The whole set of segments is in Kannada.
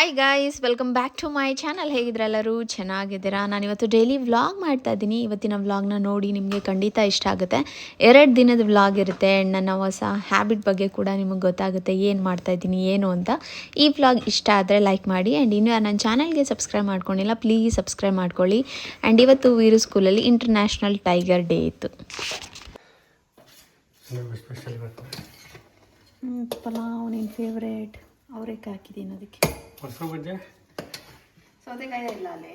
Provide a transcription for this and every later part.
Hi guys, welcome back to my channel. ಹೇಗಿದ್ರೆಲ್ಲರೂ ಚೆನ್ನಾಗಿದ್ದೀರಾ? ನಾನಿವತ್ತು ಡೈಲಿ ವ್ಲಾಗ್ ಮಾಡ್ತಾ ಇದ್ದೀನಿ. ಇವತ್ತಿನ ವ್ಲಾಗ್ನ ನೋಡಿ ನಿಮಗೆ ಖಂಡಿತ ಇಷ್ಟ ಆಗುತ್ತೆ. 2 ದಿನದ ವ್ಲಾಗ್ ಇರುತ್ತೆ. ನನ್ನ ಹೊಸ ಹ್ಯಾಬಿಟ್ ಬಗ್ಗೆ ಕೂಡ ನಿಮಗೆ ಗೊತ್ತಾಗುತ್ತೆ, ಏನು ಮಾಡ್ತಾ ಇದ್ದೀನಿ ಏನು ಅಂತ. ಈ ವ್ಲಾಗ್ ಇಷ್ಟ ಆದರೆ ಲೈಕ್ ಮಾಡಿ. ಆ್ಯಂಡ್ ಇನ್ನೂ ನನ್ನ ಚಾನಲ್ಗೆ ಸಬ್ಸ್ಕ್ರೈಬ್ ಮಾಡ್ಕೊಂಡಿಲ್ಲ, ಪ್ಲೀಸ್ ಸಬ್ಸ್ಕ್ರೈಬ್ ಮಾಡ್ಕೊಳ್ಳಿ. ಆ್ಯಂಡ್ ಇವತ್ತು ವೀರು ಸ್ಕೂಲಲ್ಲಿ ಇಂಟರ್ನ್ಯಾಷನಲ್ ಟೈಗರ್ ಡೇ ಇತ್ತು. ಪಲಾವ್ ನಿನ್ನ ಫೇವ್ರೇಟ್. ಅವರೇಕಾಯಿ ಹಾಕಿದ್ದೀನಿ ಅದಕ್ಕೆ. ಸೌತೆಕಾಯಿ ಇಲ್ಲ ಅಲ್ಲಿ.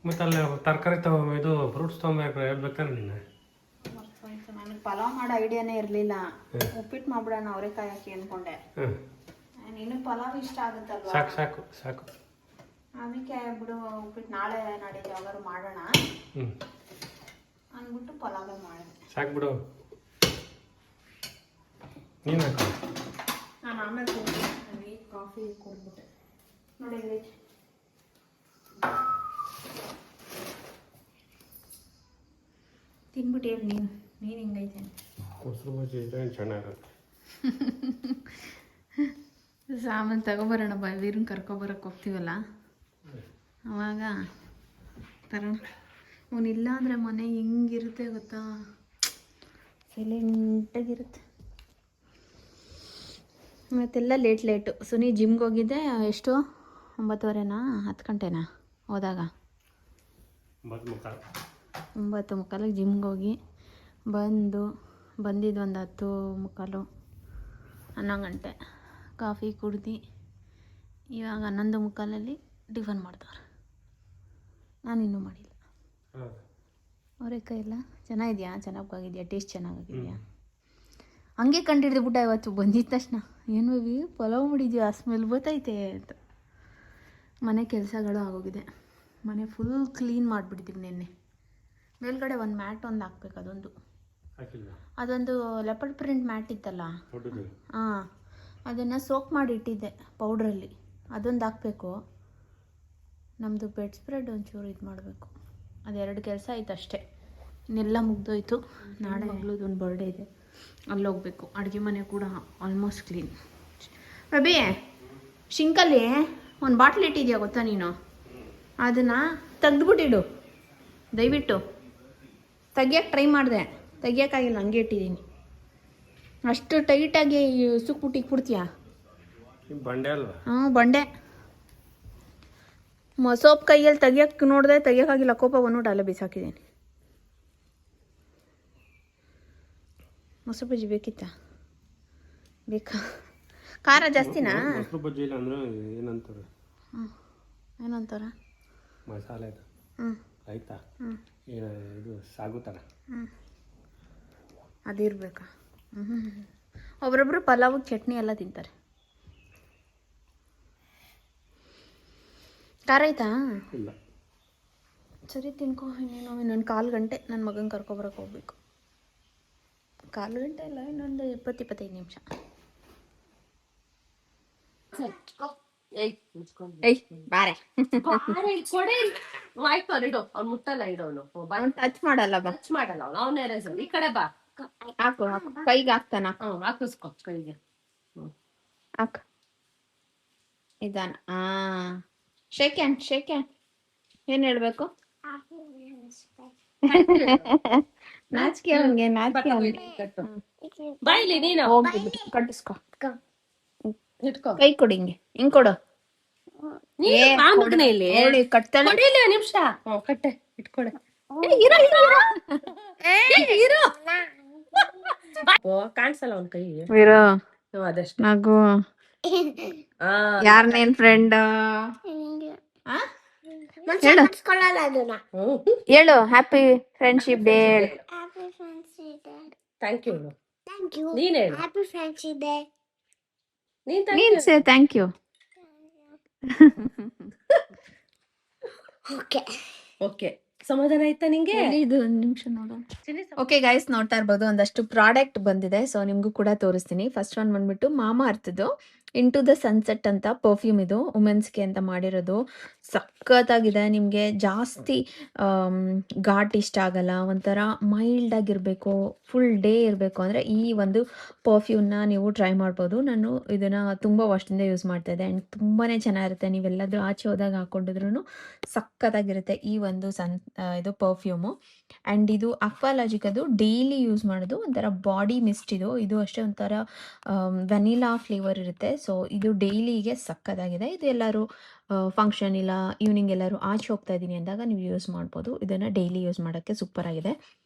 ಮತ್ತೆ ಅಲ್ಲಿ ತರಕಾರಿ ಇದು ಫ್ರೂಟ್ಸ್ ತೊಗೊಂಬೇಕು ಹೇಳ್ಬೇಕಾದ್ರೆ ನೀನು. ನನಗೆ ಪಲಾವ್ ಮಾಡೋ ಐಡಿಯಾನೇ ಇರಲಿಲ್ಲ. ಉಪ್ಪಿಟ್ಟು ಮಾಡ್ಬಿಡೋಣ ಅವರೇಕಾಯಿ ಹಾಕಿ ಅಂದ್ಕೊಂಡೆ. ನೀನು ಪಲಾವ್ ಇಷ್ಟ ಆಗುತ್ತಲ್ವಾ? ಸಾಕು ಸಾಕು ಸಾಕು. ಅದಕ್ಕೆ ಬಿಡು, ಉಪ್ಪಿಟ್ಟು ನಾಳೆ ನಾಡಿದ್ದು ಯಾವಾಗಾರು ಮಾಡೋಣ ಅಂದ್ಬಿಟ್ಟು ಪಲಾವ್ ಮಾಡಿದೆ. ಸಾಕು ಬಿಡು. ನೀನು ಹಾಕು. ನಾನು ಆಮೇಲೆ ತಿಂತೀನಿ. ಕಾಫಿ ಕೊಡ್ಬಿಟ್ಟೆ ನೋಡಿ. ತಿನ್ಬಿಟ್ಟು ಹೇಳಿ ನೀನು ಹಿಂಗೈತೆ. ಮೊಸರು ಬಜ್ಜಿ ಇದ್ರೆ ಚೆನ್ನಾಗಿರುತ್ತೆ. ಸಾಮಾನು ತಗೊಬರೋಣ ಬಾ. ವೀರನ್ ಕರ್ಕೊಬರಕ್ಕೆ ಹೋಗ್ತೀವಲ್ಲ ಅವಾಗ ತರೋಣ. ಅವನಿಲ್ಲ ಅಂದರೆ ಮನೆ ಹೆಂಗಿರುತ್ತೆ ಗೊತ್ತಾ? ಸೈಲೆಂಟಾಗಿರುತ್ತೆ. ಮತ್ತೆಲ್ಲ ಲೇಟು. ಸುನಿ ಜಿಮ್ಗೆ ಹೋಗಿದ್ದೆ. ಎಷ್ಟು 9:30ನಾ 10 ಗಂಟೆನಾ ಹೋದಾಗ? 9:15 ಜಿಮ್ಗೆ ಹೋಗಿ ಬಂದಿದ್ದು ಒಂದು 10:15 11 ಗಂಟೆ. ಕಾಫಿ ಕುಡ್ದು ಇವಾಗ 11:15 ಟಿಫನ್ ಮಾಡ್ತಾರೆ. ನಾನು ಇನ್ನೂ ಮಾಡಿಲ್ಲ. ಅವರೇಕಾಯಿ ಎಲ್ಲ ಚೆನ್ನಾಗಿದೆಯಾ? ಚೆನ್ನಾಗಿದೆಯಾ? ಟೇಸ್ಟ್ ಚೆನ್ನಾಗಿದೆಯಾ? ಹಂಗೆ ಕಂಡಿಡ್ದುಬಿಟ್ಟ ಇವತ್ತು ಬಂದಿದ್ದ ತಕ್ಷಣ. ಏನು ಬೇಬಿ ಪಲಾವ್ ಮಾಡಿದ್ಯಾ? ಸ್ಮೆಲ್ ಬರ್ತೈತೆ ಅಂತ. ಮನೆ ಕೆಲಸಗಳು ಆಗೋಗಿದೆ. ಮನೆ ಫುಲ್ ಕ್ಲೀನ್ ಮಾಡಿಬಿಡ್ತೀವಿ. ನಿನ್ನೆ ಮೇಲ್ಗಡೆ ಒಂದು ಮ್ಯಾಟ್ ಒಂದು ಹಾಕ್ಬೇಕು. ಅದೊಂದು ಲೆಪರ್ಡ್ ಪ್ರಿಂಟ್ ಮ್ಯಾಟ್ ಇತ್ತಲ್ಲ, ಹಾಂ, ಅದನ್ನು ಸೋಕ್ ಮಾಡಿ ಇಟ್ಟಿದ್ದೆ ಪೌಡ್ರಲ್ಲಿ. ಅದೊಂದು ಹಾಕಬೇಕು. ನಮ್ಮದು ಬೆಡ್ ಸ್ಪ್ರೆಡ್ ಒಂಚೂರು ಇದು ಮಾಡಬೇಕು. ಅದೆರಡು ಕೆಲಸ ಆಯ್ತು ಅಷ್ಟೇ. ಇನ್ನೆಲ್ಲ ಮುಗ್ದೋಯ್ತು. ನಾಳೆ ಮಗಳದ್ದು ಒಂದು ಬರ್ಡೇ ಇದೆ, ಅಲ್ಲಿ ಹೋಗ್ಬೇಕು. ಅಡುಗೆ ಮನೆ ಕೂಡ ಆಲ್ಮೋಸ್ಟ್ ಕ್ಲೀನ್. ರಬಿ, ಶಿಂಕಲ್ಲಿ ಒಂದು ಬಾಟ್ಲ್ ಇಟ್ಟಿದ್ಯಾ ಗೊತ್ತಾ ನೀನು? ಅದನ್ನು ತೆಗ್ದುಬಿಟ್ಟಿಡು ದಯವಿಟ್ಟು. ತೆಗಿಯೋಕ್ಕೆ ಟ್ರೈ ಮಾಡಿದೆ, ತೆಗಿಯೋಕ್ಕಾಗಿಲ್ಲ, ಹಂಗೆ ಇಟ್ಟಿದ್ದೀನಿ. ಅಷ್ಟು ಟೈಟಾಗಿ ಸುಕ್ಬಿಟ್ಟು ಇಕ್ಬಿಡ್ತೀಯಾ? ಬಂಡೆ ಅಲ್ವಾ? ಹ್ಞೂ, ಬಂಡೆ. ಸೋಪ್ ಕೈಯಲ್ಲಿ ತೆಗಿಯೋಕ್ಕೆ ನೋಡಿದೆ, ತೆಗಿಯೋಕ್ಕಾಗಿಲ್ಲ. ಕೋಪ ಬಂದ್ಬಿಟ್ಟು ಅಲ್ಲೇ ಬಿಸಾಕಿದ್ದೀನಿ. ಮೊಸರು ಬಜ್ಜಿ ಬೇಕಿತ್ತಾ? ಬೇಕಾ? ಖಾರ ಜಾಸ್ತಿನಾ? ಮೊಸರು ಬಜ್ಜಿ ಇಲ್ಲ ಅಂದ್ರೆ ಏನಂತಾರೆ? ಏನಂತಾರ? ಮಸಾಲೆ ಇದು. ಆಯ್ತಾ? ಇದು ಸಾಗು ಥರ. ಅದಿರ್ಬೇಕಾ? ಒಬ್ರೊಬ್ರು ಪಲಾವ್ ಚಟ್ನಿ ಎಲ್ಲ ತಿಂತಾರೆ. ಖಾರ ಆಯ್ತಾ? ಇಲ್ಲ. ಸರಿ ತಿನ್ಕೋ. ಇನ್ನೊಂದು 1/4 ಗಂಟೆ ನನ್ನ ಮಗನ ಕರ್ಕೊಬರಕ್ಕೆ ಹೋಗ್ಬೇಕು. 1/4 ಗಂಟೆ ಇಲ್ಲ, ಇನ್ನೊಂದು 20-25 ನಿಮಿಷ. ಬಾರೆ ಮುಟ್ಟಲ್ಲ ಇಡೋನು. ಟಚ್ ಮಾಡಲ್ಲ. ಟಚ್ ಮಾಡಲ್ಲ ಅವನೇ. ಈ ಕಡೆ ಬಾ, ಹಾಕು ಕೈಗೆ ಹಾಕ್ತಾನ. ಹಾಕಿಸ್ಕೊ ಕೈಗೆ. ಹಾಕ್ ಇದಾನ. Shake hand. ಏನು ಹೇಳಬೇಕು? ನಾಚಿಕೆ ಅವನಿಗೆ, ನಾಚಿಕೆ ಅವನಿಗೆ. ಬಾಯ್ಲಿ ನೀನು ಹೋಗಿ ಕಟ್ಟಿಸ್ಕೊ. ಇಟ್ಕೊ. ಕೈ ಕೊಡಿ, ಹಿಂಗೆ ಕೊಡು. ಇಲ್ಲಿ ಕಟ್ತಾಳೆ. ನಿಮಿಷ ಕಟ್ಟೆ ಇಟ್ಕೊಡೆ. ಕಾಣಿಸಲ್ಲ ಅವನ್ ಕೈ. ವೀರು ಅದಷ್ಟು ನಗು. ಯಾರನೇನ್ ಫ್ರೆಂಡ್ ಹೇಳು? Happy friendship day. Thank you. ನೀನ್ ಹೇಳು. ನೀನ್ ಸೇ ಥ್ಯಾಂಕ್ ಯು. ಓಕೆ, ಸಮಾಧಾನ ಆಯ್ತಾ ನಿಂಗೆ? ಇದು ಒಂದು ನಿಮಿಷ ನೋಡೋಣ. ಓಕೆ ಗೈಸ್, ನೋಡ್ತಾ ಇರ್ಬೋದು ಒಂದಷ್ಟು ಪ್ರಾಡಕ್ಟ್ ಬಂದಿದೆ. ಸೊ ನಿಮಗೂ ಕೂಡ ತೋರಿಸ್ತೀನಿ. ಫಸ್ಟ್ ಒನ್ ಬಂದ್ಬಿಟ್ಟು ಮಾಮಾ ಅರ್ಥದ್ದು ಇಂಟು ದ ಸನ್ಸೆಟ್ ಅಂತ ಪರ್ಫ್ಯೂಮ್ ಇದು ವುಮೆನ್ಸ್ಗೆ ಅಂತ ಮಾಡಿರೋದು. ಸಖತ್ತಾಗಿದೆ. ನಿಮಗೆ ಜಾಸ್ತಿ ಘಾಟ್ ಇಷ್ಟ ಆಗಲ್ಲ, ಒಂಥರ ಮೈಲ್ಡ್ ಆಗಿರಬೇಕು, ಫುಲ್ ಡೇ ಇರಬೇಕು ಅಂದರೆ ಈ ಒಂದು ಪರ್ಫ್ಯೂಮ್ನ ನೀವು ಟ್ರೈ ಮಾಡ್ಬೋದು. ನಾನು ಇದನ್ನು ತುಂಬ ವರ್ಷದಿಂದ ಯೂಸ್ ಮಾಡ್ತಾ ಇದ್ದೆ ಆ್ಯಂಡ್ ತುಂಬಾ ಚೆನ್ನಾಗಿರುತ್ತೆ. ನೀವೆಲ್ಲಾದರೂ ಆಚೆ ಹೋದಾಗ ಹಾಕ್ಕೊಂಡಿದ್ರೂ ಸಖತ್ತಾಗಿರುತ್ತೆ ಈ ಒಂದು ಇದು ಪರ್ಫ್ಯೂಮು. ಆ್ಯಂಡ್ ಇದು ಅಕ್ವಾಲಾಜಿಕ್, ಅದು ಡೈಲಿ ಯೂಸ್ ಮಾಡೋದು. ಒಂಥರ ಬಾಡಿ ಮಿಸ್ಟ್ ಇದು. ಇದು ಅಷ್ಟೇ ಒಂಥರ ವೆನಿಲಾ ಫ್ಲೇವರ್ ಇರುತ್ತೆ. ಸೊ ಇದು ಡೈಲಿಗೆ ಸಕ್ಕತ್ತಾಗಿದೆ. ಇದು ಎಲ್ಲರೂ ಫಂಕ್ಷನ್ ಇಲ್ಲ ಈವ್ನಿಂಗ್ ಎಲ್ಲರೂ ಆಚೆ ಹೋಗ್ತಾ ಇದ್ದೀನಿ ಅಂದಾಗ ನೀವು ಯೂಸ್ ಮಾಡ್ಬೋದು. ಇದನ್ನು ಡೈಲಿ ಯೂಸ್ ಮಾಡೋಕ್ಕೆ ಸೂಪರಾಗಿದೆ.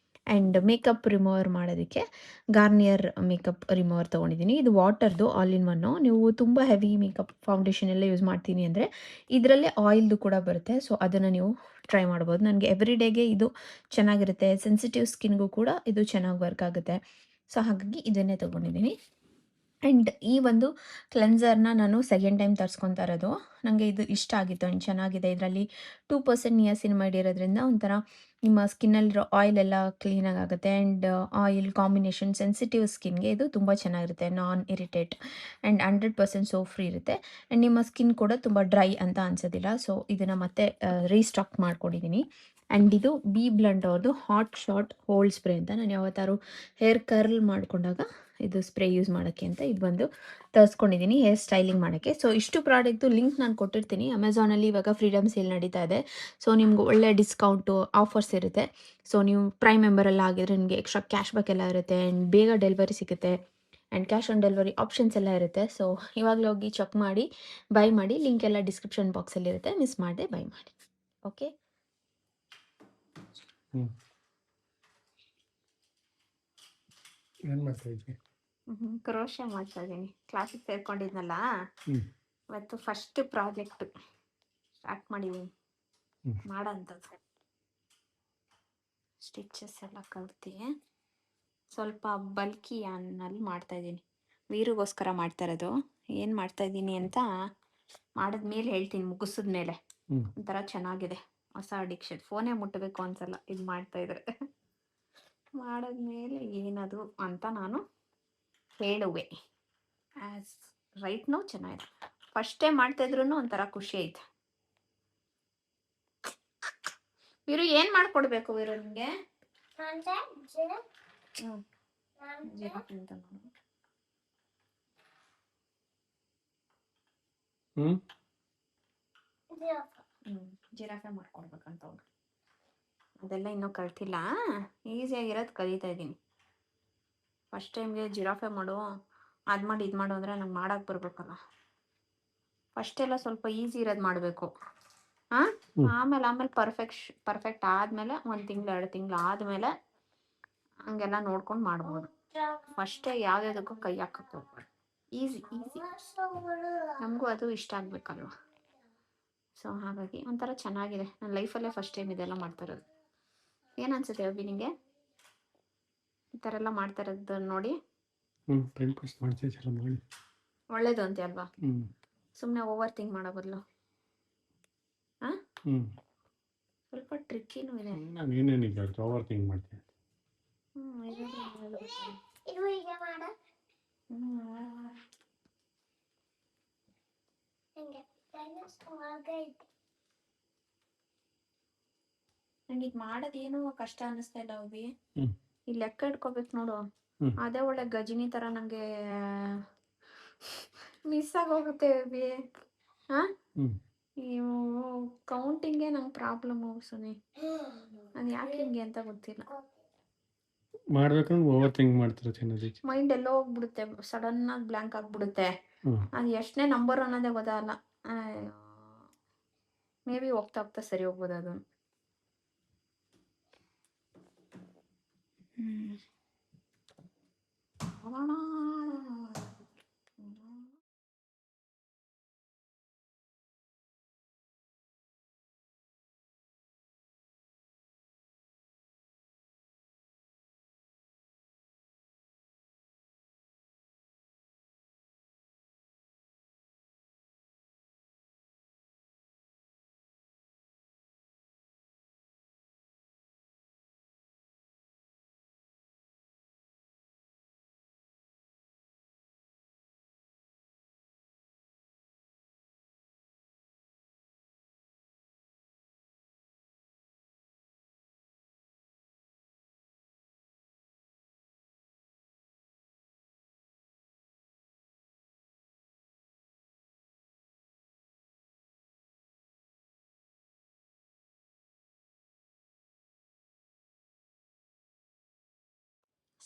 ಆ್ಯಂಡ್ ಮೇಕಪ್ ರಿಮೂವರ್ ಮಾಡೋದಕ್ಕೆ ಗಾರ್ನಿಯರ್ ಮೇಕಪ್ ರಿಮೂವರ್ ತೊಗೊಂಡಿದ್ದೀನಿ. ಇದು ವಾಟರ್ದು ಆಲ್ ಇನ್ ಒನ್ನು. ನೀವು ತುಂಬ ಹೆವಿ ಮೇಕಪ್ ಫೌಂಡೇಶನ್ ಎಲ್ಲ ಯೂಸ್ ಮಾಡ್ತೀನಿ ಅಂದರೆ ಇದರಲ್ಲೇ ಆಯಿಲ್ದು ಕೂಡ ಬರುತ್ತೆ. ಸೊ ಅದನ್ನು ನೀವು ಟ್ರೈ ಮಾಡ್ಬೋದು. ನನಗೆ ಎವ್ರಿ ಡೇಗೆ ಇದು ಚೆನ್ನಾಗಿರುತ್ತೆ. ಸೆನ್ಸಿಟಿವ್ ಸ್ಕಿನ್ಗೂ ಕೂಡ ಇದು ಚೆನ್ನಾಗಿ ವರ್ಕ್ ಆಗುತ್ತೆ. ಸೊ ಹಾಗಾಗಿ ಇದನ್ನೇ ತೊಗೊಂಡಿದ್ದೀನಿ. ಆ್ಯಂಡ್ ಈ ಒಂದು ಕ್ಲೆನ್ಸರ್ನ ನಾನು ಸೆಕೆಂಡ್ ಟೈಮ್ ತರಿಸ್ಕೊತಾ ಇರೋದು. ನನಗೆ ಇದು ಇಷ್ಟ ಆಗಿತ್ತು ಆ್ಯಂಡ್ ಚೆನ್ನಾಗಿದೆ. ಇದರಲ್ಲಿ 2% ನಿಯಾಸಿನಮೈಡ್ ಇರೋದ್ರಿಂದ ಒಂಥರ ನಿಮ್ಮ ಸ್ಕಿನ್ನಲ್ಲಿರೋ ಆಯಿಲ್ ಎಲ್ಲ ಕ್ಲೀನಾಗಿ ಆಗುತ್ತೆ. ಆ್ಯಂಡ್ ಆಯಿಲ್ ಕಾಂಬಿನೇಷನ್ ಸೆನ್ಸಿಟಿವ್ ಸ್ಕಿನ್ಗೆ ಇದು ತುಂಬ ಚೆನ್ನಾಗಿರುತ್ತೆ. ನಾನ್ ಇರಿಟೇಟ್ ಆ್ಯಂಡ್ 100% ಸೋಪ್ ಫ್ರೀ ಇರುತ್ತೆ. ಆ್ಯಂಡ್ ನಿಮ್ಮ ಸ್ಕಿನ್ ಕೂಡ ತುಂಬ ಡ್ರೈ ಅಂತ ಅನ್ಸೋದಿಲ್ಲ. ಸೊ ಇದನ್ನು ಮತ್ತೆ ರೀಸ್ಟಾಕ್ ಮಾಡ್ಕೊಂಡಿದ್ದೀನಿ. ಆ್ಯಂಡ್ ಇದು ಬಿ ಬ್ಲಂಟ್ ಅವ್ರದ್ದು ಹಾಟ್ ಶಾಟ್ ಹೋಲ್ಡ್ ಸ್ಪ್ರೇ ಅಂತ. ನಾನು ಯಾವತ್ತಾರು ಹೇರ್ ಕರ್ಲ್ ಮಾಡ್ಕೊಂಡಾಗ ಇದು ಸ್ಪ್ರೇ ಯೂಸ್ ಮಾಡೋಕ್ಕೆ ಅಂತ ಇದು ಬಂದು ತರಿಸ್ಕೊಂಡಿದ್ದೀನಿ ಹೇರ್ ಸ್ಟೈಲಿಂಗ್ ಮಾಡೋಕ್ಕೆ. ಸೊ ಇಷ್ಟು ಪ್ರಾಡಕ್ಟು ಲಿಂಕ್ ನಾನು ಕೊಟ್ಟಿರ್ತೀನಿ. ಅಮೆಝಾನಲ್ಲಿ ಇವಾಗ ಫ್ರೀಡಮ್ ಸೇಲ್ ನಡೀತಾ ಇದೆ. ಸೊ ನಿಮ್ಗೆ ಒಳ್ಳೆ ಡಿಸ್ಕೌಂಟು ಆಫರ್ಸ್ ಇರುತ್ತೆ. ಸೊ ನೀವು ಪ್ರೈಮ್ ಮೆಂಬರೆಲ್ಲ ಆಗಿದ್ರೆ ನಿಮಗೆ ಎಕ್ಸ್ಟ್ರಾ ಕ್ಯಾಶ್ ಬ್ಯಾಕ್ ಎಲ್ಲ ಇರುತ್ತೆ ಆ್ಯಂಡ್ ಬೇಗ ಡೆಲಿವರಿ ಸಿಗುತ್ತೆ and cash on delivery options ಎಲ್ಲ ಇರುತ್ತೆ. ಸೊ ಇವಾಗಲೇ ಹೋಗಿ ಚೆಕ್ ಮಾಡಿ ಬೈ ಮಾಡಿ. ಲಿಂಕ್ ಎಲ್ಲ ಡಿಸ್ಕ್ರಿಪ್ಷನ್ ಬಾಕ್ಸಲ್ಲಿರುತ್ತೆ, ಮಿಸ್ ಮಾಡದೆ ಬೈ ಮಾಡಿ. ಓಕೆ, ಏನು ಮಾಡ್ತಾ ಇದ್ವಿ? ಕ್ರೋಶೆ ಮಾಡ್ತಾ ಇದ್ದೀನಿ. ಕ್ಲಾಸಿಗೆ ಸೇರ್ಕೊಂಡಿದ್ನಲ್ಲ, ಇವತ್ತು ಫಸ್ಟ್ ಪ್ರಾಜೆಕ್ಟ್ ಸ್ಟಾರ್ಟ್ ಮಾಡಿದ್ದೀನಿ ಮಾಡೋಂಥದ್ದು. ಸ್ಟಿಚಸ್ ಎಲ್ಲ ಕಲ್ತು ಸ್ವಲ್ಪ ಬಲ್ಕಿ ಅನ್ನಲ್ಲಿ ಮಾಡ್ತಾಯಿದ್ದೀನಿ. ವೀರಿಗೋಸ್ಕರ ಮಾಡ್ತಾ ಇರೋದು. ಏನು ಮಾಡ್ತಾಯಿದ್ದೀನಿ ಅಂತ ಮಾಡಿದ್ಮೇಲೆ ಹೇಳ್ತೀನಿ. ಮುಗಿಸಿದ ಮೇಲೆ ಒಂಥರ ಚೆನ್ನಾಗಿದೆ. ಹೊಸ ಅಡಿಕ್ಷನ್. ಫೋನೇ ಮುಟ್ಟಬೇಕು ಅನ್ಸಲ್ಲ ಇದು ಮಾಡ್ತಾಯಿದ್ರೆ. ಮಾಡಿದ್ಮೇಲೆ ಏನದು ಅಂತ ನಾನು ಹೇಳುವೆ. ಆ್ಯಸ್ ರೈಟ್ ನೋ ಚೆನ್ನಾಗಿದೆ. ಫಸ್ಟ್ ಟೈಮ್ ಮಾಡ್ತಾಯಿದ್ರು ಒಂಥರ ಖುಷಿ ಐತೆ. ವೀರು ಏನು ಮಾಡ್ಕೊಡ್ಬೇಕು ವೀರು ನಿಮಗೆ? ಜಿರಾಫೆ ಮಾಡ್ಕೊಡ್ಬೇಕಂತ ಅವ್ರು. ಅದೆಲ್ಲ ಇನ್ನೂ ಕಲ್ತಿಲ್ಲ. ಈಸಿಯಾಗಿರೋದು ಕಲಿತಾ ಇದ್ದೀನಿ. ಫಸ್ಟ್ ಟೈಮ್ಗೆ ಜಿರಾಫೆ ಮಾಡು, ಅದು ಮಾಡಿ ಇದು ಮಾಡು ಅಂದರೆ ನಂಗೆ ಮಾಡೋಕ್ಕೆ ಬರಬೇಕಲ್ಲ. ಫಸ್ಟೆಲ್ಲ ಸ್ವಲ್ಪ ಈಸಿ ಇರೋದು ಮಾಡಬೇಕು. ಆಮೇಲೆ ಪರ್ಫೆಕ್ಟ್ ಆದಮೇಲೆ 1 ತಿಂಗಳು 2 ತಿಂಗಳು ಆದಮೇಲೆ ಹಂಗೆಲ್ಲ ನೋಡ್ಕೊಂಡು ಮಾಡ್ಬೋದು. ಫಸ್ಟೇ ಯಾವುದಕ್ಕೂ ಕೈ ಹಾಕಕ್ಕೆ ಹೋಗ್ಬಾರ್ದು. ಈಸಿ ನಮಗೂ ಅದು ಇಷ್ಟ ಆಗಬೇಕಲ್ವ. ಸೊ ಹಾಗಾಗಿ ಒಂಥರ ಚೆನ್ನಾಗಿದೆ. ನನ್ನ ಲೈಫಲ್ಲೇ ಫಸ್ಟ್ ಟೈಮ್ ಇದೆಲ್ಲ ಮಾಡ್ತಾ ಇರೋದು. ಏನು ಅನ್ಸುತ್ತೆ ಅಭಿ ನಿಂಗೆ ಈ ಥರ ಎಲ್ಲ ಮಾಡ್ತಾ ಇರೋದು ನೋಡಿ? ಟೈಮ್ ಪಾಸ್ ಮಾಡ್ತಿದ್ದೆಲ್ಲ ಮಾಡಿ ಒಳ್ಳೇದು ಅಂತೆ ಅಲ್ವಾ? ಸುಮ್ಮನೆ ಓವರ್ ಥಿಂಕ್ ಮಾಡೋ ಬದಲು ಸ್ವಲ್ಪ ಟ್ರಿಕ್ಕಿನೂ ಇದೆ. ನಾನು ಏನೇನಿಲ್ಲ ಓವರ್ ಥಿಂಕ್ ಮಾಡ್ತೀನಿ. ನಂಗೆ ಇದು ಮಾಡೋದೇನು ಕಷ್ಟ ಅನ್ನಿಸ್ತಾ ಇಲ್ಲ ಅವಿ. ಈ ಲೆಕ್ಕ ಇಟ್ಕೋಬೇಕು ನೋಡು, ಅದೇ ಒಳ್ಳೆ ಗಜಿನಿ ಥರ ನನಗೆ ಮಿಸ್ ಆಗೋಗುತ್ತೆ ಅವಿ. ಕೌಂಟಿಂಗೇ ನಂಗೆ ಪ್ರಾಬ್ಲಮ್ಮು ಸುನಿ. ಅದು ಯಾಕೆ ಹಿಂಗೆ ಅಂತ ಗೊತ್ತಿಲ್ಲ. ಮಾಡ್ಬೇಕಂದ್ರೆ ಓವರ್ ಥಿಂಕ್ ಮಾಡ್ತಿರ್ತೀನಿ. ಮೈಂಡ್ ಎಲ್ಲೋ ಹೋಗ್ಬಿಡುತ್ತೆ, ಸಡನ್ನಾಗಿ ಬ್ಲ್ಯಾಂಕ್ ಆಗಿಬಿಡುತ್ತೆ. ಅದು ಎಷ್ಟನೇ ನಂಬರ್ ಅನ್ನೋದೇ ಗೊತ್ತಾಗಲ್ಲ. ಮೇ ಬಿ ಹೋಗ್ತಾ ಹೋಗ್ತಾ ಸರಿ ಹೋಗ್ಬೋದು ಅದು.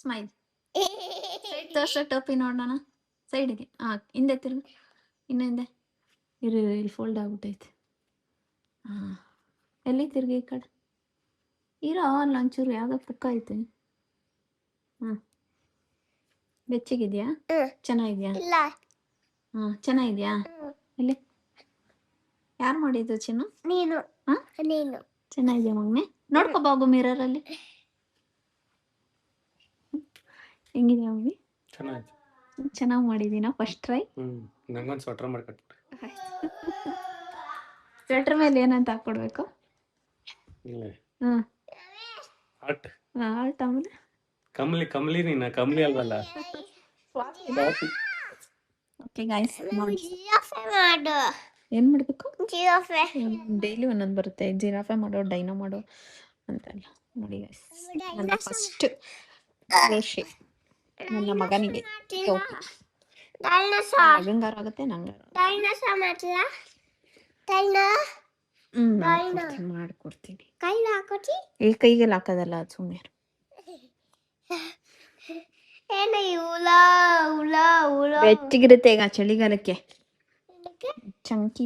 ಸ್ಮೈಲ್. ಸೈಡ್ ತೋರ್ಸೋ ಟೋಪಿ ನೋಡೋಣ. ಸೈಡಿಗೆ ಹಿಂದೆ ತಿರುಗು. ಇನ್ನು ಹಿಂದೆ ಇಲ್ಲಿ ಫೋಲ್ಡ್ ಆಗ್ಬಿಟ್ಟೈತೆ. ಎಲ್ಲಿ ತಿರುಗಿ ಈ ಕಡೆ ಇರೋ. ಅಲ್ಲಿ ಒಂಚೂರು ಯಾವುದೋ ಪುಕ್ಕ ಐತೆ. ಬೆಚ್ಚಗಿದೆಯಾ? ಚೆನ್ನಾಗಿದ್ಯಾ? ಚೆನ್ನಾಗಿದ್ಯಾ? ಎಲ್ಲಿ ಯಾರು ಮಾಡಿದ್ದು ಚಿನ್ನು? ನೀನು. ಚೆನ್ನಾಗಿದ್ಯಾ ಮಗನೆ? ನೋಡ್ಕೋಬಾಗು ಮಿರರಲ್ಲಿ. ಹೆಂಗಿದ್ಯಾ ಮಮ್ಮಿ? ಚೆನ್ನಾಗಿ. ಚೆನ್ನಾಗಿ ಮಾಡಿದ್ದೀನಾ ಫಸ್ಟ್ ಟ್ರೈ? ನಂಗೊಂದು ಸ್ವೆಟರ್ ಮಾಡ್ಕೊಟ್ಬಿಟ್ಟು. ಸ್ವೆಟ್ರ್ ಮೇಲೆ ಏನಂತ ಹಾಕ್ಕೊಡ್ಬೇಕು? ಹಾಟ್. ಆಲ್ಟ್ ಆಮೇಲೆ ಕಮ್ಲಿ ನೀನ ಕಮ್ಲಿ ಅಲ್ವಲ್ಲ. ಓಕೆ ಗಾಯ್ಸ್, ಏನು ಮಾಡಬೇಕು? ಡೈಲಿ ಒಂದೊಂದು ಬರುತ್ತೆ. ಜಿರಾಫೆ ಮಾಡೋ, ಡೈನೋ ಮಾಡೋ ಅಂತೆಲ್ಲ. ನೋಡಿ ಗಾಯ್ಸ್, ನನ್ನ ಫಸ್ಟ್ ಕ್ರೋಶೆ ನನ್ನ ಮಗನಿಗೆ ಟೋಪಿ. ಮಗಂಗಾರ ಆಗುತ್ತೆ, ನಂಗಾರ ಮಾಡ್ಕೊಡ್ತೀನಿ. ಈ ಕೈಗೆಲ್ಲ ಹಾಕೋದಲ್ಲ, ಅದು ಸುಮ್ಮನೆ. ಬೆಚ್ಚಗಿರುತ್ತೆ ಈಗ ಚಳಿಗಾಲಕ್ಕೆ. Chunky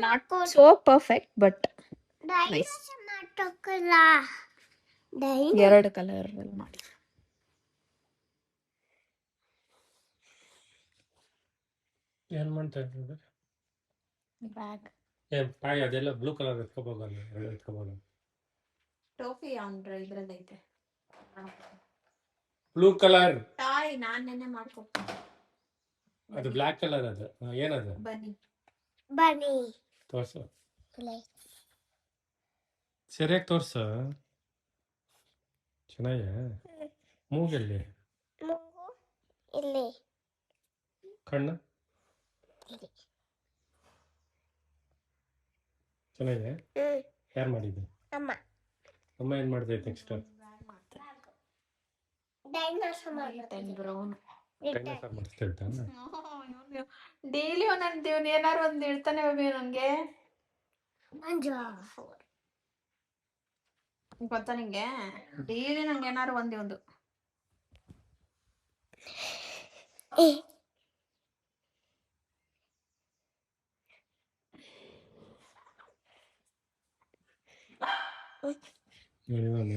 not so perfect but nice. 2 colour ಮಾಡಿ. ಏನು ಮಾಡ್ತಾ ಇದ್ದೀವಿ? ಬ್ಯಾಗ್ ಅದೆಲ್ಲ ಬ್ಲೂ ಕಲರ್ ಎತ್ಕೋಬೋದಲ್ಲ, 2 ಎತ್ಕೋಬೋದು. ಟೋಪಿ ಅಂದ್ರೆ ಇದ್ರಲ್ಲೈತೆ. ಬ್ಲೂ ಕಲರ್ ಟಾಯ್ ನಾನು ನೆನ್ನೆ ಮಾಡ್ಕೊಡ್ತೀನಿ. ಅದು ಬ್ಲ್ಯಾಕ್ ಕಲರ್. ಅದು ಏನದು? ಬನ್ನಿ ತೋರ್ಸು, ಸರಿಯಾಗಿ ತೋರ್ಸು. ಚೆನ್ನಾಗಿ. ಮೂಗೆಲ್ಲಿ? ಕಣ್ಣು ಚೆನ್ನಾಗಿದೆ. ಯಾರು ಮಾಡಿದ್ದು? ಅಮ್ಮ ಏನು ಮಾಡ್ತೈತೆ ನೆಕ್ಸ್ಟ್? ಡೈಲಿ ಒಂದೊಂದು ಏನಾರು ಒಂದು ಇಡ್ತಾನೆ ನನಗೆ. ಗೊತ್ತಾ ನಿಂಗೆ? ಡೈಲಿ ನಂಗೆ ಏನಾರು ಒಂದು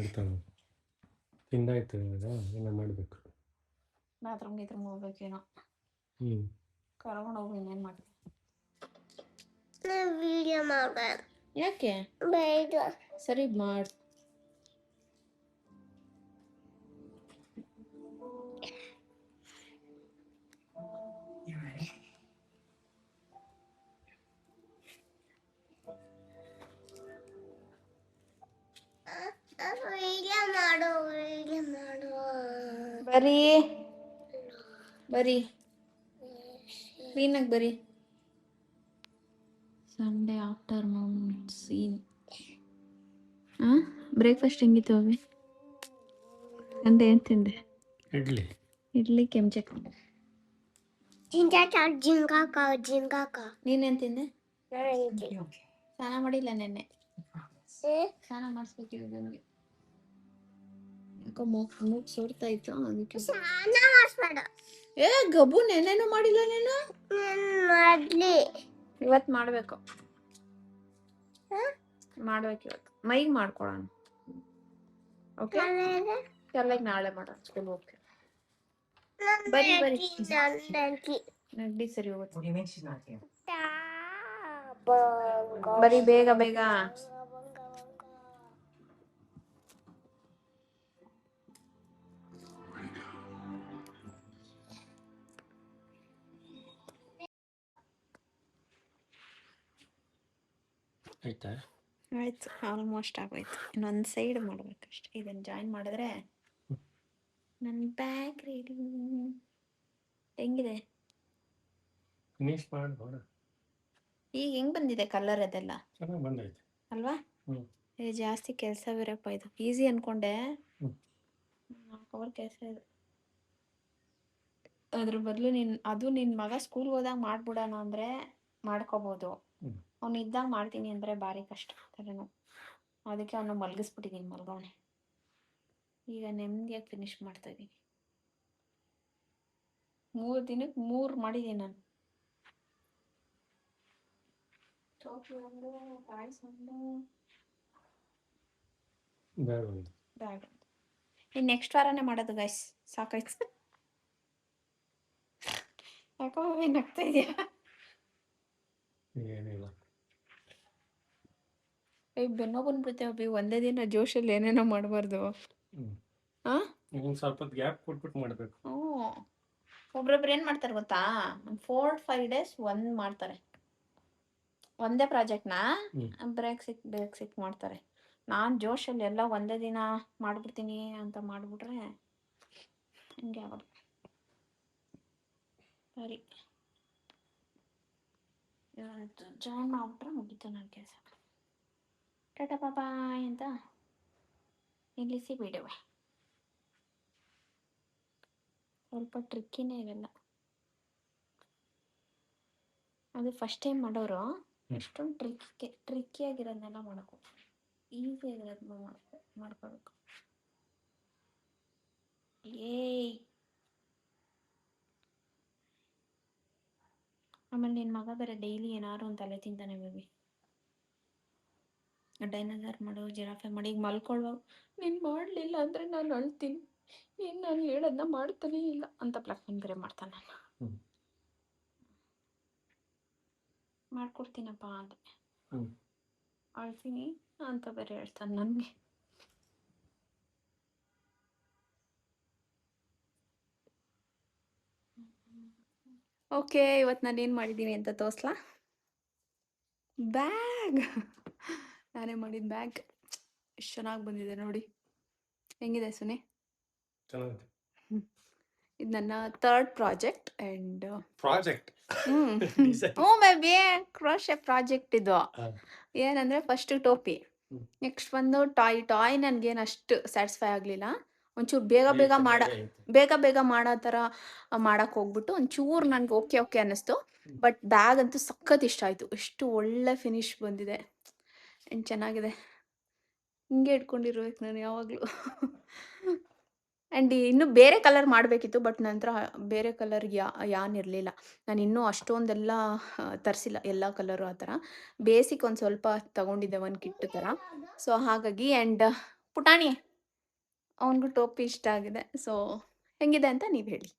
ಇಡ್ತಾನೆ. ತಿಂದಾಯ್ತು, ಏನೋ ಮಾಡಬೇಕು. ಬಾತ್ರೂಮ್ಗೆ ಹೋಗ್ಬೇಕೇನೋ. ಕರ್ಕೊಂಡು ಹೋಗಿ ಇನ್ನೇನು ಮಾಡ್ತೀನಿ. ಯಾಕೆ? ಸರಿ ಮಾಡು. ಬರೀ ಕ್ಲೀನಾಗಿ ಬರೀ. Sunday afternoon scene. ಬ್ರೇಕ್ಫಾಸ್ಟ್ ಹೆಂಗಿತ್ತು ಅವಿ? ಸಂಡೇ ಏನು ತಿಂದೆ? ಇಡ್ಲಿ ಕೆಂಚೆ. ನೀನೇನು ತಿಂದೆ? ಸ್ನಾನ ಮಾಡಿಲ್ಲ ನೆನ್ನೆ. ಸ್ನಾನ ಮಾಡಿಸ್ಬೇಕಿದೆ ನನಗೆ. ಯಾಕೋ ಮೂಗು ಸೋರ್ತಾ ಇತ್ತು, ಅದಕ್ಕೆ. ಗಬ್ಬು ನೆನ್ನೆನೂ ಮಾಡಿಲ್ಲ ನೀನು? ಇವತ್ತು ಮಾಡಬೇಕು. ಇವತ್ತು ಮೈಗೆ ಮಾಡ್ಕೊಳೋಣ. ಓಕೆ, ತಲೆಗೆ ನಾಳೆ ಮಾಡೋಣ. ಸ್ಕೂಲ್ ಹೋಗ್ತೀವಿ. ಬರೀ ನಗ್ಡಿ ಸರಿ ಹೋಗುತ್ತೆ. ಬರೀ ಬೇಗ ಆಯ್ತು. ಆಲ್ಮೋಸ್ಟ್ ಆಗೋಯ್ತು. ಇನ್ನೊಂದು ಸೈಡ್ ಮಾಡ್ಬೇಕಷ್ಟೆ. ಇದನ್ನು ಜಾಯಿನ್ ಮಾಡಿದ್ರೆ ನನ್ನ ಬ್ಯಾಗ್ ರೆಡಿ. ಹೆಂಗಿದೆ? ಈಗ ಹೆಂಗ್ ಬಂದಿದೆ ಕಲರ್? ಅದೆಲ್ಲ ಚೆನ್ನಾಗಿ ಬಂದೈತೆ ಅಲ್ವಾ? ಜಾಸ್ತಿ ಕೆಲಸ ಬೇರಪ್ಪ. ಇದು ಈಸಿ ಅನ್ಕೊಂಡೆ, 4 ಅವರ್ ಕೆಲಸ ಇದೆ. ಅದ್ರ ಬದಲು ನಿನ್ನ ಮಗ ಸ್ಕೂಲ್ಗೆ ಹೋದಾಗ ಮಾಡ್ಬಿಡೋಣ ಅಂದರೆ ಮಾಡ್ಕೋಬೋದು. ಅವ್ನು ಇದ್ದಾಗ ಮಾಡ್ತೀನಿ ಅಂದರೆ ಭಾರಿ ಕಷ್ಟ ತಲೆನೋವು. ಅದಕ್ಕೆ ಅವನು ಮಲಗಿಸ್ಬಿಟ್ಟಿದ್ದೀನಿ, ಮಲ್ಗವನೆ. ಈಗ ನೆಮ್ಮದಿಯಾಗಿ ಫಿನಿಶ್ ಮಾಡ್ತಾ ಇದ್ದೀನಿ. 3 ದಿನಕ್ಕೆ 3 ಮಾಡಿದ್ದೀನಿ ನಾನು. ಟೋಪಿ ಒಂದು, ಪ್ಯಾಂಟ್ಸ್ ಒಂದು, ಬೇಡ ಒಂದು. ಬ್ಯಾಗ್ ಒಂದು. ಇನ್ನು ನೆಕ್ಸ್ಟ್ ವಾರನೇ ಮಾಡೋದು ಗೈಸ್. ಸಾಕಾಯ್ತು. ಯಾಕೋ ನಗ್ತಾ ಇದೆಯಾ? ಏನಿಲ್ಲ. ಬೆನ್ನೋ ಬಂದ್ಬಿಡ್ತೇವೆ ಒಂದೇ ದಿನ ಜೋಶಲ್ಲಿ ಏನೇನೋ ಮಾಡಬಾರ್ದು. ಹಾಂ, ಈಗ ಸ್ವಲ್ಪ ಗ್ಯಾಪ್ ಕೊಟ್ಬಿಟ್ಟು ಮಾಡಬೇಕು. ಹ್ಞೂ. ಒಬ್ರೊಬ್ರು ಏನು ಮಾಡ್ತಾರೆ ಗೊತ್ತಾ, ಒಂದು 4-5 ಡೇಸ್ ಒಂದು ಮಾಡ್ತಾರೆ. ಒಂದೇ ಪ್ರಾಜೆಕ್ಟ್ನ ಬ್ರೇಕ್ ಸಿಕ್ ಮಾಡ್ತಾರೆ. ನಾನು ಜೋಶಲ್ಲಿ ಎಲ್ಲ ಒಂದೇ ದಿನ ಮಾಡಿಬಿಡ್ತೀನಿ ಅಂತ ಮಾಡಿಬಿಟ್ರೆ ಹಿಂಗೆ ಆಗೋದು. ಸರಿ, ಜಾಯಿನ್ ಮಾಡ್ಬಿಟ್ರೆ ಮುಗೀತು ನನ್ನ ಕೆಲಸ. ಟಾಟಾ ಪಾಪಾಯ್ ಅಂತ ನಿಲ್ಲಿಸಿ ಬಿಡುವೆ. ಸ್ವಲ್ಪ ಟ್ರಿಕ್ಕಿನೇ ಇವೆಲ್ಲ. ಅದು ಫಸ್ಟ್ ಟೈಮ್ ಮಾಡೋರು ಎಷ್ಟೊಂದು ಟ್ರಿಕ್ಕಿಯಾಗಿರೋದನ್ನೆಲ್ಲ ಮಾಡೋಕು, ಈಸಿ ಆಗಿರೋದನ್ನ ಮಾಡ್ಕೋಬೇಕು. ಏಯ್, ಆಮೇಲೆ ನಿನ್ನ ಮಗ ಬೇರೆ ಡೈಲಿ ಏನಾರು ಒಂದು ತಲೆ ತಿಂತಾನೆ ಬೇಬಿ. ಡೈನೋಸಾರ್ ಮಾಡು, ಜಿರಾಫೆ ಮಾಡಿ. ಈಗ ಮಲ್ಕೊಳ್ಳುವಾಗ ನೀನು ಮಾಡಲಿಲ್ಲ ಅಂದರೆ ನಾನು ಅಳ್ತೀನಿ, ನೀನು ನಾನು ಹೇಳೋದನ್ನ ಮಾಡ್ತಾನೇ ಇಲ್ಲ ಅಂತ ಪ್ಲಾನ್ ಬೇರೆ ಮಾಡ್ತಾನೆ. ನಾನು ಮಾಡ್ಕೊಡ್ತೀನಪ್ಪ ಅಂದೆ, ಅಳ್ತೀನಿ ಅಂತ ಬೇರೆ ಹೇಳ್ತಾನೆ ನನಗೆ. ಓಕೆ, ಇವತ್ತು ನಾನು ಏನು ಮಾಡಿದ್ದೀನಿ ಅಂತ ತೋರಿಸ್ಲಾ? ಬ್ಯಾಗ್ ನಾನೇ ಮಾಡಿದ ಬ್ಯಾಗ್. ಎಷ್ಟು ಚೆನ್ನಾಗಿ ಬಂದಿದೆ ನೋಡಿ. ಹೆಂಗಿದೆ ಸುನಿ? ಚೆನ್ನಾಗಿದೆ. ಇದು ನನ್ನ 3rd ಪ್ರಾಜೆಕ್ಟ್ ಆ್ಯಂಡ್ ಪ್ರಾಜೆಕ್ಟ್. ಹ್ಞೂ ಬೇಬಿ, ಕ್ರೋಶೆ ಪ್ರಾಜೆಕ್ಟ್ ಇದು. ಏನಂದರೆ ಫಸ್ಟು ಟೋಪಿ, ನೆಕ್ಸ್ಟ್ ಬಂದು ಟಾಯ್ ನನಗೇನು ಅಷ್ಟು ಸ್ಯಾಟಿಸ್ಫೈ ಆಗಲಿಲ್ಲ. ಒಂಚೂರು ಬೇಗ ಮಾಡೋ ಥರ ಮಾಡೋಕ್ಕೆ ಹೋಗ್ಬಿಟ್ಟು ಒಂಚೂರು ನನಗೆ ಓಕೆ ಅನ್ನಿಸ್ತು. ಬಟ್ ಬ್ಯಾಗ್ ಅಂತೂ ಸಖತ್ ಇಷ್ಟ ಆಯಿತು. ಎಷ್ಟು ಒಳ್ಳೆ ಫಿನಿಶ್ ಬಂದಿದೆ ಆ್ಯಂಡ್ ಚೆನ್ನಾಗಿದೆ. ಹಿಂಗೆ ಇಟ್ಕೊಂಡಿರ್ಬೇಕು ನಾನು ಯಾವಾಗಲೂ. ಆ್ಯಂಡ್ ಇನ್ನೂ ಬೇರೆ ಕಲರ್ ಮಾಡಬೇಕಿತ್ತು, ಬಟ್ ನಂತರ ಬೇರೆ ಕಲರ್ ಇರಲಿಲ್ಲ. ನಾನು ಇನ್ನೂ ಅಷ್ಟೊಂದೆಲ್ಲ ತರಿಸಿಲ್ಲ ಎಲ್ಲ ಕಲರು ಆ ಥರ. ಬೇಸಿಕ್ ಒಂದು ಸ್ವಲ್ಪ ತೊಗೊಂಡಿದ್ದೆ, ಒಂದು ಕಿಟ್ ಥರ. ಸೊ ಹಾಗಾಗಿ ಆ್ಯಂಡ್ ಪುಟಾಣಿ ಅವನಿಗೂ ಟೋಪಿ ಇಷ್ಟ ಆಗಿದೆ. ಸೊ ಹೆಂಗಿದೆ ಅಂತ ನೀವು ಹೇಳಿ.